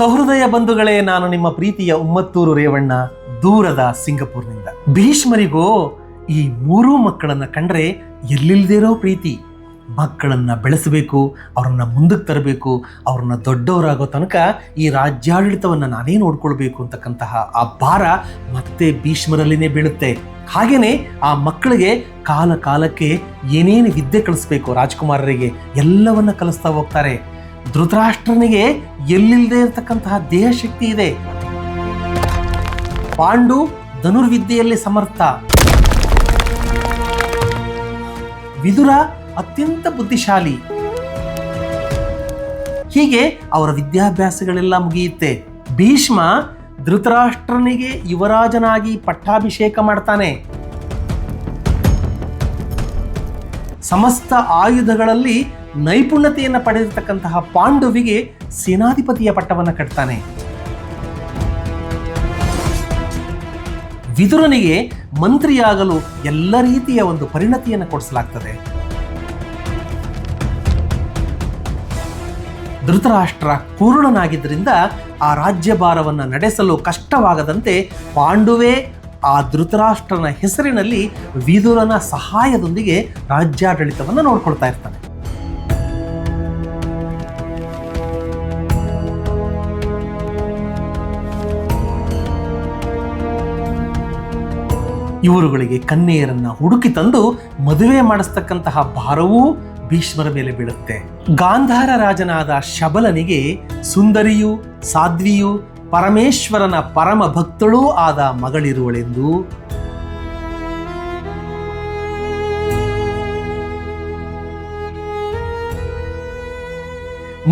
ಸಹೃದಯ ಬಂಧುಗಳೇ, ನಾನು ನಿಮ್ಮ ಪ್ರೀತಿಯ ಉಮ್ಮತ್ತೂರು ರೇವಣ್ಣ, ದೂರದ ಸಿಂಗಪುರ್ನಿಂದ. ಭೀಷ್ಮರಿಗೂ ಈ ಮೂರೂ ಮಕ್ಕಳನ್ನ ಕಂಡ್ರೆ ಎಲ್ಲಿಲ್ದಿರೋ ಪ್ರೀತಿ. ಮಕ್ಕಳನ್ನ ಬೆಳೆಸಬೇಕು, ಅವ್ರನ್ನ ಮುಂದಕ್ಕೆ ತರಬೇಕು, ಅವ್ರನ್ನ ದೊಡ್ಡವರಾಗೋ ತನಕ ಈ ರಾಜ್ಯಾಡಳಿತವನ್ನು ನಾನೇ ನೋಡ್ಕೊಳ್ಬೇಕು ಅಂತಕ್ಕಂತಹ ಆ ಭಾರ ಮತ್ತೆ ಭೀಷ್ಮರಲ್ಲಿನೇ ಬೀಳುತ್ತೆ. ಹಾಗೇನೆ ಆ ಮಕ್ಕಳಿಗೆ ಕಾಲ ಕಾಲಕ್ಕೆ ಏನೇನು ವಿದ್ಯೆ ಕಲಿಸ್ಬೇಕು ರಾಜ್ಕುಮಾರರಿಗೆ ಎಲ್ಲವನ್ನ ಕಲಿಸ್ತಾ ಹೋಗ್ತಾರೆ. ಧೃತರಾಷ್ಟ್ರನಿಗೆ ಎಲ್ಲಿಲ್ಲದೆ ಇರತಕ್ಕಂತಹ ದೇಹ ಶಕ್ತಿ ಇದೆ. ಪಾಂಡು ಧನುರ್ವಿದ್ಯೆಯಲ್ಲಿ ಸಮರ್ಥ, ವಿದುರ ಅತ್ಯಂತ ಬುದ್ಧಿಶಾಲಿ. ಹೀಗೆ ಅವರ ವಿದ್ಯಾಭ್ಯಾಸಗಳೆಲ್ಲ ಮುಗಿಯುತ್ತೆ. ಭೀಷ್ಮ ಧೃತರಾಷ್ಟ್ರನಿಗೆ ಯುವರಾಜನಾಗಿ ಪಟ್ಟಾಭಿಷೇಕ ಮಾಡ್ತಾನೆ. ಸಮಸ್ತ ಆಯುಧಗಳಲ್ಲಿ ನೈಪುಣ್ಯತೆಯನ್ನು ಪಡೆದಿರತಕ್ಕಂತಹ ಪಾಂಡುವಿಗೆ ಸೇನಾಧಿಪತಿಯ ಪಟ್ಟವನ್ನು ಕಟ್ತಾನೆ. ವಿದುರನಿಗೆ ಮಂತ್ರಿಯಾಗಲು ಎಲ್ಲ ರೀತಿಯ ಒಂದು ಪರಿಣತಿಯನ್ನು ಕೊಡಿಸಲಾಗ್ತದೆ. ಧೃತರಾಷ್ಟ್ರ ಪೂರ್ಣನಾಗಿದ್ದರಿಂದ ಆ ರಾಜ್ಯಭಾರವನ್ನು ನಡೆಸಲು ಕಷ್ಟವಾಗದಂತೆ ಪಾಂಡುವೇ ಆ ಧೃತರಾಷ್ಟ್ರನ ಹೆಸರಿನಲ್ಲಿ ವಿದುರನ ಸಹಾಯದೊಂದಿಗೆ ರಾಜ್ಯಾಡಳಿತವನ್ನು ನೋಡ್ಕೊಳ್ತಾ ಇರ್ತಾನೆ. ಇವರುಗಳಿಗೆ ಕನ್ಯೆಯರನ್ನ ಹುಡುಕಿ ತಂದು ಮದುವೆ ಮಾಡಿಸ್ತಕ್ಕಂತಹ ಭಾರವೂ ಭೀಷ್ಮರ ಮೇಲೆ ಬೀಳುತ್ತೆ. ಗಾಂಧಾರ ರಾಜನಾದ ಶಬಲನಿಗೆ ಸುಂದರಿಯೂ ಸಾಧ್ವಿಯೂ ಪರಮೇಶ್ವರನ ಪರಮ ಭಕ್ತಳೂ ಆದ ಮಗಳಿರುವಳೆಂದು,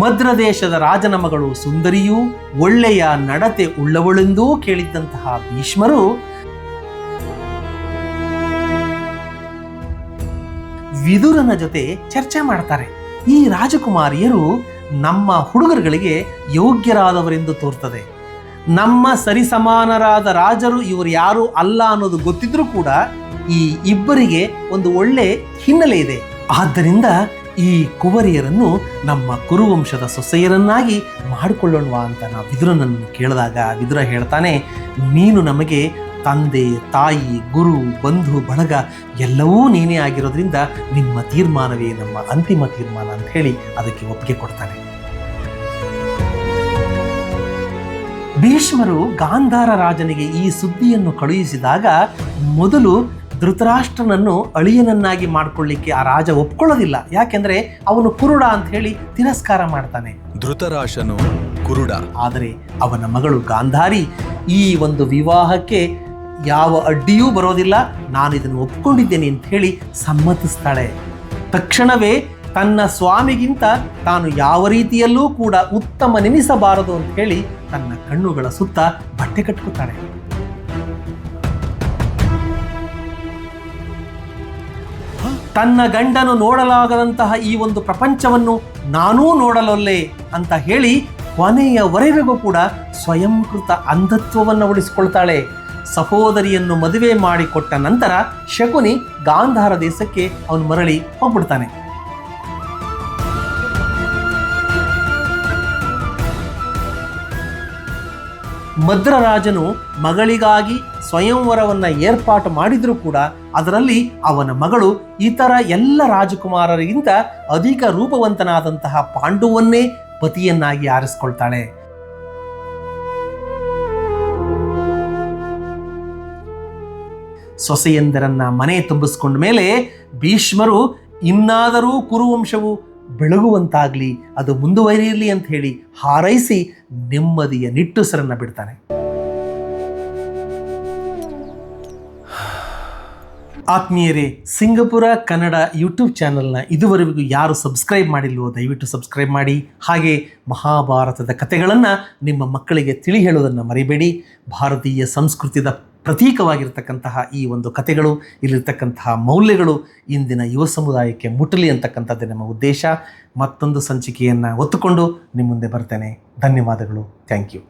ಮದ್ರದೇಶದ ರಾಜನ ಮಗಳು ಸುಂದರಿಯೂ ಒಳ್ಳೆಯ ನಡತೆ ಉಳ್ಳವಳೆಂದೂ ಕೇಳಿದ್ದಂತಹ ಭೀಷ್ಮರು ವಿದುರನ ಜೊತೆ ಚರ್ಚೆ ಮಾಡ್ತಾರೆ. ಈ ರಾಜಕುಮಾರಿಯರು ನಮ್ಮ ಹುಡುಗರುಗಳಿಗೆ ಯೋಗ್ಯರಾದವರೆಂದು ತೋರ್ತದೆ. ನಮ್ಮ ಸರಿಸಮಾನರಾದ ರಾಜರು ಇವರು ಯಾರು ಅಲ್ಲ ಅನ್ನೋದು ಗೊತ್ತಿದ್ರೂ ಕೂಡ ಈ ಇಬ್ಬರಿಗೆ ಒಂದು ಒಳ್ಳೆ ಹಿನ್ನೆಲೆ ಇದೆ. ಆದ್ದರಿಂದ ಈ ಕುವರಿಯರನ್ನು ನಮ್ಮ ಕುರುವಂಶದ ಸೊಸೆಯರನ್ನಾಗಿ ಮಾಡಿಕೊಳ್ಳೋಣವಾ ಅಂತ ನಾವು ವಿದುರನನ್ನು ಕೇಳಿದಾಗ ವಿದುರ ಹೇಳ್ತಾನೆ, ನೀನು ನಮಗೆ ತಂದೆ, ತಾಯಿ, ಗುರು, ಬಂಧು, ಬಳಗ ಎಲ್ಲವೂ ನೀನೇ ಆಗಿರೋದ್ರಿಂದ ನಿಮ್ಮ ತೀರ್ಮಾನವೇ ನಮ್ಮ ಅಂತಿಮ ತೀರ್ಮಾನ ಅಂತ ಹೇಳಿ ಅದಕ್ಕೆ ಒಪ್ಪಿಗೆ ಕೊಡ್ತಾನೆ. ಭೀಷ್ಮರು ಗಾಂಧಾರ ರಾಜನಿಗೆ ಈ ಸುದ್ದಿಯನ್ನು ಕಳುಹಿಸಿದಾಗ ಮೊದಲು ಧೃತರಾಷ್ಟ್ರನನ್ನು ಅಳಿಯನನ್ನಾಗಿ ಮಾಡಿಕೊಳ್ಳಿಕ್ಕೆ ಆ ರಾಜ ಒಪ್ಕೊಳ್ಳೋದಿಲ್ಲ. ಯಾಕೆಂದ್ರೆ ಅವನು ಕುರುಡ ಅಂತ ಹೇಳಿ ತಿರಸ್ಕಾರ ಮಾಡ್ತಾನೆ. ಧೃತರಾಷ್ಟ್ರನು ಕುರುಡ. ಆದರೆ ಅವನ ಮಗಳು ಗಾಂಧಾರಿ ಈ ಒಂದು ವಿವಾಹಕ್ಕೆ ಯಾವ ಅಡ್ಡಿಯೂ ಬರೋದಿಲ್ಲ, ನಾನು ಇದನ್ನು ಒಪ್ಕೊಂಡಿದ್ದೇನೆ ಅಂತ ಹೇಳಿ ಸಮ್ಮತಿಸ್ತಾಳೆ. ತಕ್ಷಣವೇ ತನ್ನ ಸ್ವಾಮಿಗಿಂತ ತಾನು ಯಾವ ರೀತಿಯಲ್ಲೂ ಕೂಡ ಉತ್ತಮನೆನಿಸಬಾರದು ಅಂತ ಹೇಳಿ ತನ್ನ ಕಣ್ಣುಗಳ ಸುತ್ತ ಬಟ್ಟೆ ಕಟ್ಕೊತಾಳೆ. ತನ್ನ ಗಂಡನು ನೋಡಲಾಗದಂತಹ ಈ ಒಂದು ಪ್ರಪಂಚವನ್ನು ನಾನೂ ನೋಡಲೊಲ್ಲೆ ಅಂತ ಹೇಳಿ ಕೊನೆಯವರೆಗೂ ಕೂಡ ಸ್ವಯಂಕೃತ ಅಂಧತ್ವವನ್ನು ಉಳಿಸಿಕೊಳ್ತಾಳೆ. ಸಹೋದರಿಯನ್ನು ಮದುವೆ ಮಾಡಿಕೊಟ್ಟ ನಂತರ ಶಕುನಿ ಗಾಂಧಾರ ದೇಶಕ್ಕೆ ಅವನು ಮರಳಿ ಹೋಗ್ಬಿಡ್ತಾನೆ. ಮದ್ರರಾಜನು ಮಗಳಿಗಾಗಿ ಸ್ವಯಂವರವನ್ನ ಏರ್ಪಾಟು ಮಾಡಿದ್ರೂ ಕೂಡ ಅದರಲ್ಲಿ ಅವನ ಮಗಳು ಇತರ ಎಲ್ಲ ರಾಜಕುಮಾರರಿಗಿಂತ ಅಧಿಕ ರೂಪವಂತನಾದಂತಹ ಪಾಂಡುವನ್ನೇ ಪತಿಯನ್ನಾಗಿ ಆರಿಸಿಕೊಳ್ತಾಳೆ. ಸೊಸೆಯಂದರನ್ನ ಮನೆ ತುಂಬಿಸ್ಕೊಂಡ ಮೇಲೆ ಭೀಷ್ಮರು ಇನ್ನಾದರೂ ಕುರುವಂಶವು ಬೆಳಗುವಂತಾಗ್ಲಿ, ಅದು ಮುಂದುವರಿಯಲಿ ಅಂತ ಹೇಳಿ ಹಾರೈಸಿ ನೆಮ್ಮದಿಯ ನಿಟ್ಟುಸಿರನ್ನ ಬಿಡ್ತಾನೆ. ಆತ್ಮೀಯರೇ, ಸಿಂಗಪುರ ಕನ್ನಡ ಯೂಟ್ಯೂಬ್ ಚಾನಲ್ನ ಇದುವರೆಗೂ ಯಾರು ಸಬ್ಸ್ಕ್ರೈಬ್ ಮಾಡಿಲ್ವೋ ದಯವಿಟ್ಟು ಸಬ್ಸ್ಕ್ರೈಬ್ ಮಾಡಿ. ಹಾಗೆ ಮಹಾಭಾರತದ ಕಥೆಗಳನ್ನು ನಿಮ್ಮ ಮಕ್ಕಳಿಗೆ ತಿಳಿ ಹೇಳೋದನ್ನು ಮರಿಬೇಡಿ. ಭಾರತೀಯ ಸಂಸ್ಕೃತಿಯ ಪ್ರತೀಕವಾಗಿರ್ತಕ್ಕಂತಹ ಈ ಒಂದು ಕಥೆಗಳು, ಇಲ್ಲಿರ್ತಕ್ಕಂತಹ ಮೌಲ್ಯಗಳು ಇಂದಿನ ಯುವ ಸಮುದಾಯಕ್ಕೆ ಮುಟ್ಟಲಿ ಅಂತಕ್ಕಂಥದ್ದೇ ನಮ್ಮ ಉದ್ದೇಶ. ಮತ್ತೊಂದು ಸಂಚಿಕೆಯನ್ನು ಹೊತ್ತುಕೊಂಡು ನಿಮ್ಮ ಮುಂದೆ ಬರ್ತೇನೆ. ಧನ್ಯವಾದಗಳು. Thank you.